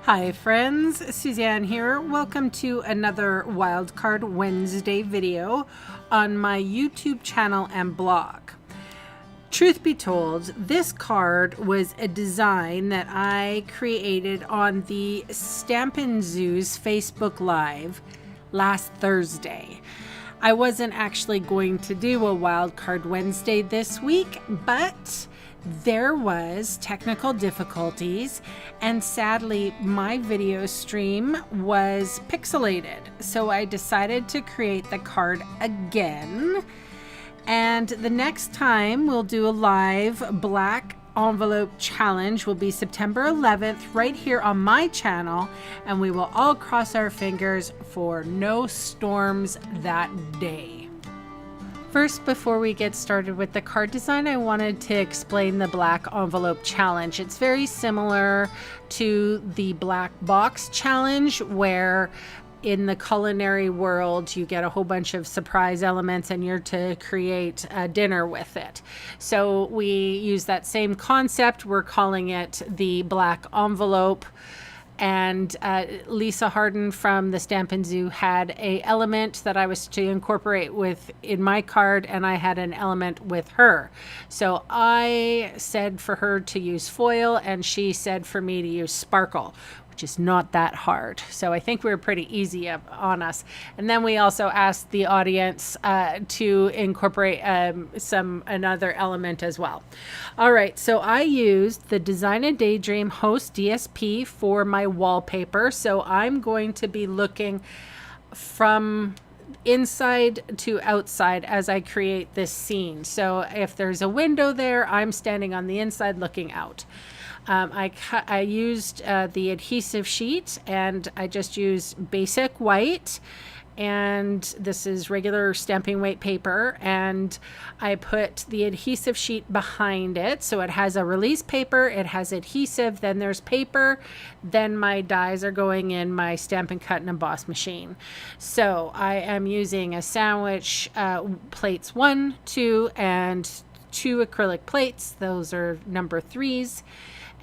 Hi friends, Suzanne here. Welcome to another Wildcard Wednesday video on my YouTube channel and blog. Truth be told, this card was a design that I created on the Stampin' Zoo's Facebook Live last Thursday. I wasn't actually going to do a Wildcard Wednesday this week, but there was technical difficulties and sadly my video stream was pixelated. So I decided to create the card again. And the next time we'll do a live black envelope challenge will be September 11th right here on my channel, and we will all cross our fingers for no storms that day. First, before we get started with the card design, I wanted to explain the black envelope challenge. It's very similar to the black box challenge, where in the culinary world you get a whole bunch of surprise elements and you're to create a dinner with it. So we use that same concept. We're calling it the black envelope. And Lisa Harden from the Stampin' Zoo had a element that I was to incorporate in my card, and I had an element with her. So I said for her to use foil, and she said for me to use sparkle, which is not that hard. So I think we were pretty easy on us. And then we also asked the audience to incorporate another element as well. All right, so I used the Design a Daydream Host DSP for my wallpaper. So I'm going to be looking from inside to outside as I create this scene. So if there's a window there, I'm standing on the inside looking out. I used the adhesive sheet, and I just used basic white, and this is regular stamping weight paper, and I put the adhesive sheet behind it. So it has a release paper, it has adhesive, then there's paper, then my dies are going in my Stampin' Cut and Emboss machine. So I am using a sandwich plates 1, 2, and 2 acrylic plates. Those are number 3s.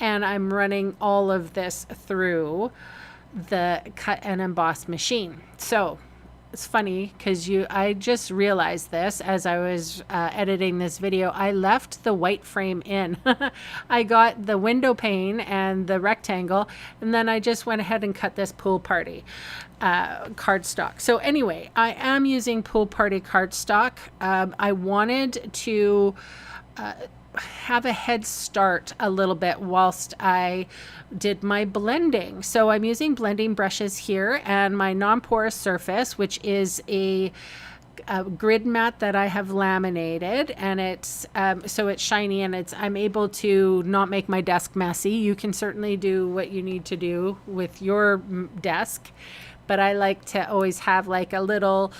And I'm running all of this through the cut and emboss machine. So it's funny because I just realized this as I was editing this video. I left the white frame in. I got the window pane and the rectangle, and then I just went ahead and cut this pool party cardstock. So anyway, I am using pool party cardstock. I wanted to have a head start a little bit whilst I did my blending. So I'm using blending brushes here and my non-porous surface, which is a grid mat that I have laminated, and it's so it's shiny, and I'm able to not make my desk messy. You can certainly do what you need to do with your desk, but I like to always have like a little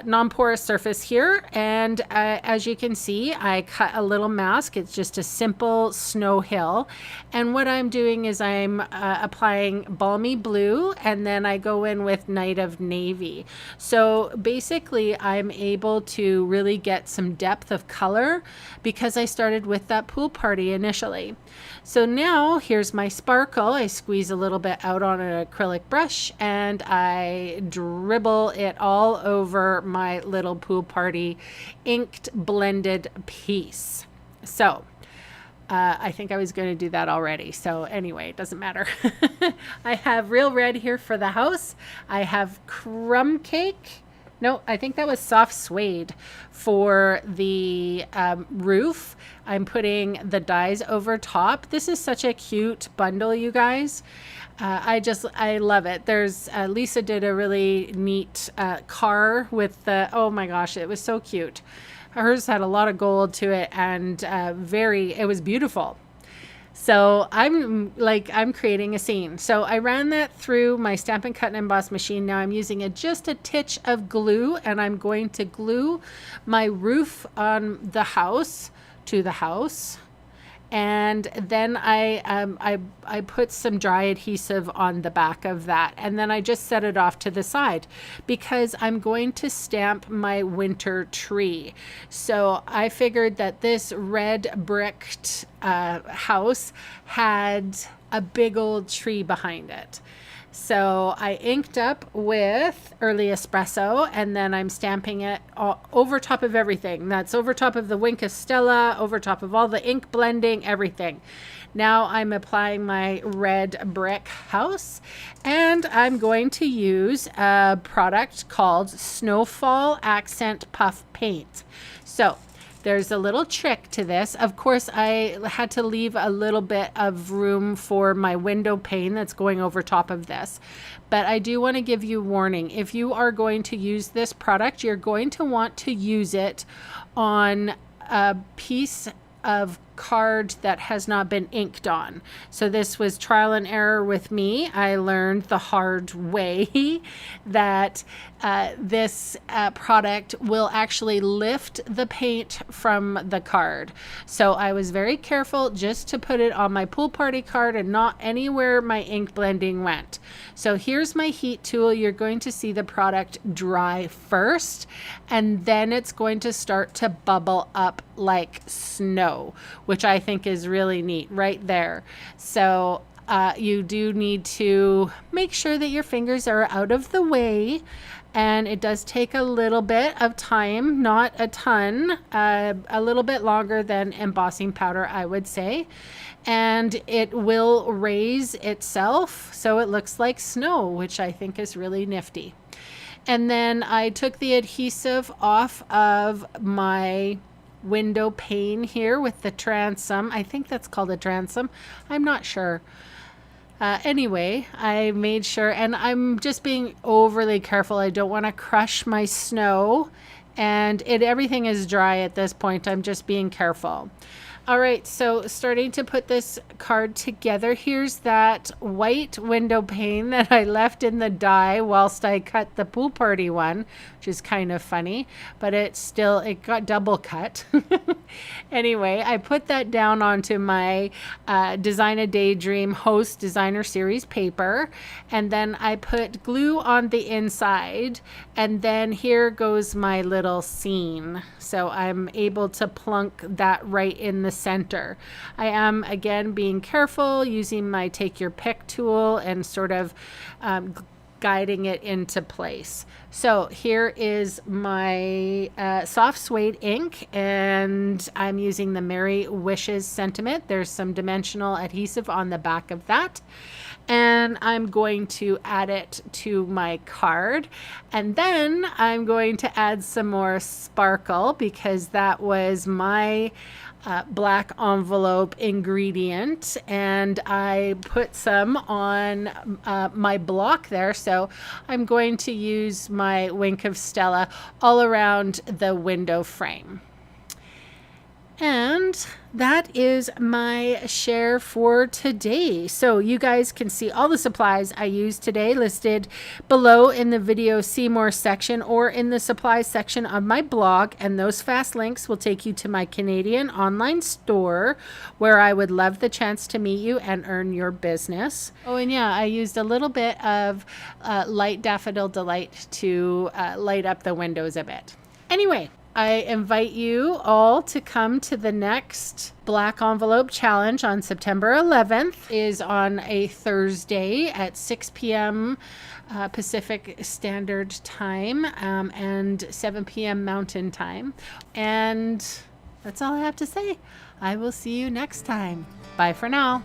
non-porous surface here. And as you can see, I cut a little mask. It's just a simple snow hill. And what I'm doing is I'm applying balmy blue, and then I go in with Night of Navy. So basically I'm able to really get some depth of color because I started with that pool party initially. So now here's my sparkle. I squeeze a little bit out on an acrylic brush, and I dribble it all over my little pool party inked blended piece. So I think I was going to do that already. So anyway, it doesn't matter. I have real red here for the house. I have crumb cake. No, I think that was soft suede for the roof. I'm putting the dies over top. This is such a cute bundle, you guys. I love it. There's Lisa did a really neat car with the, oh my gosh, it was so cute. Hers had a lot of gold to it, and it was beautiful. So I'm creating a scene. So I ran that through my Stampin' Cut and Emboss machine. Now I'm using just a titch of glue, and I'm going to glue my roof on the house to the house. And then I put some dry adhesive on the back of that, and then I just set it off to the side because I'm going to stamp my winter tree. So I figured that this red bricked house had a big old tree behind it. So I inked up with Early Espresso, and then I'm stamping it over top of everything. That's over top of the Wink of Stella, over top of all the ink blending, everything. Now I'm applying my red brick house, and I'm going to use a product called Snowfall Accent Puff Paint. So there's a little trick to this. Of course, I had to leave a little bit of room for my window pane that's going over top of this. But I do want to give you warning. If you are going to use this product, you're going to want to use it on a piece of card that has not been inked on. So this was trial and error with me. I learned the hard way that this product will actually lift the paint from the card. So I was very careful just to put it on my pool party card and not anywhere my ink blending went. So here's my heat tool. You're going to see the product dry first, and then it's going to start to bubble up like snow, which I think is really neat right there. So you do need to make sure that your fingers are out of the way, and it does take a little bit of time, not a ton, a little bit longer than embossing powder, I would say. And it will raise itself so it looks like snow, which I think is really nifty. And then I took the adhesive off of my window pane here with the transom. I think that's called a transom. I'm not sure. Anyway, I made sure, and I'm just being overly careful. I don't want to crush my snow, and everything is dry at this point. I'm just being careful. All right, so starting to put this card together. Here's that white window pane that I left in the die whilst I cut the pool party one, which is kind of funny, but it got double cut. Anyway, I put that down onto my Design a Daydream Host Designer Series paper, and then I put glue on the inside, and then here goes my little scene. So I'm able to plunk that right in the center. I am again being careful using my take your pick tool and sort of guiding it into place. So here is my soft suede ink, and I'm using the Merry Wishes sentiment. There's some dimensional adhesive on the back of that, and I'm going to add it to my card, and then I'm going to add some more sparkle because that was my black envelope ingredient, and I put some on my block there. So I'm going to use my Wink of Stella all around the window frame. And that is my share for today. So you guys can see all the supplies I used today listed below in the video see more section or in the supplies section of my blog. And those fast links will take you to my Canadian online store, where I would love the chance to meet you and earn your business. Oh, and yeah, I used a little bit of light Daffodil Delight to light up the windows a bit. Anyway, I invite you all to come to the next Black Envelope Challenge on September 11th. It is on a Thursday at 6 p.m. Pacific Standard Time and 7 p.m. Mountain Time. And that's all I have to say. I will see you next time. Bye for now.